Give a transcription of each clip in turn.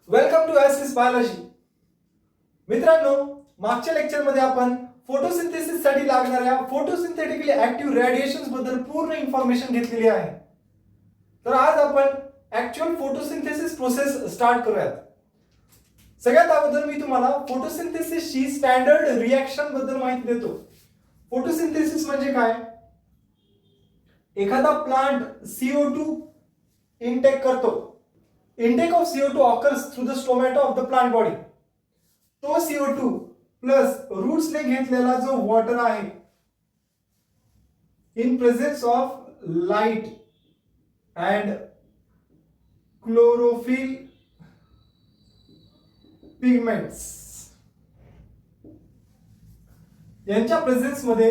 Welcome to एसिस biology. मित्रांनो, मागच्या लेक्चरमध्ये आपण फोटोसिंथेसिस साठी लागणाऱ्या फोटोसिंथेटिकली ऍक्टिव्ह रेडिएशन्स बद्दल पूर्ण इन्फॉर्मेशन घेतलेली आहे. तर आज आपण ऍक्च्युअल फोटोसिंथेसिस प्रोसेस स्टार्ट करूयात. सगळ्यात अगोदर मी तुम्हाला फोटोसिंथेसिसची स्टँडर्ड रिएक्शन बद्दल माहिती देतो. फोटोसिंथेसिस म्हणजे काय? एखादा प्लांट CO2 इनटेक करतो. Intake of CO2 occurs through the stomata of the plant body. तो CO2 प्लस रूट्स ने घेतलेला जो वॉटर आहे in presence of light and chlorophyll pigments यांच्या प्रेझेन्स मध्ये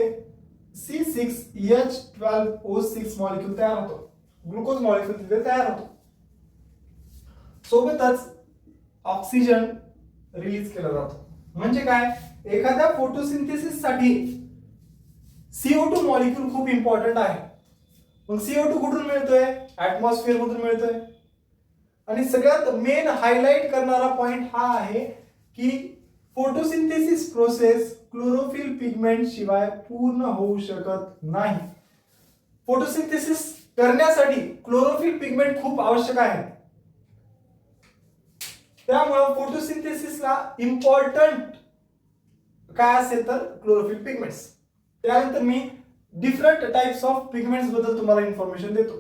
C6H12O6 मॉलिक्यूल तयार होतो. ग्लुकोज मॉलिक्यूल तिथे तयार होतो. सोबतच ऑक्सिजन रिलीज केला जातो. म्हणजे काय? एखाद्या फोटोसिंथेसिस साठी CO2 मॉलिक्यूल खूप इम्पॉर्टंट आहे. मग CO2 कुठून मिळतोय? ऍटमॉस्फिअर मधून मिळतोय. आणि सगळ्यात मेन हायलाइट करणारा पॉइंट हा आहे की फोटोसिंथेसिस प्रोसेस क्लोरोफिल पिगमेंट शिवाय पूर्ण होऊ शकत नाही. फोटोसिंथेसिस करण्यासाठी क्लोरोफिल पिगमेंट खूप आवश्यक आहे. त्यामुळे फोटोसिंथेसिसला इम्पॉर्टंट काय असेल तर क्लोरोफिल पिगमेंट्स. त्यानंतर मी डिफरंट टाइप्स ऑफ पिगमेंट्स बद्दल तुम्हाला इन्फॉर्मेशन देतो.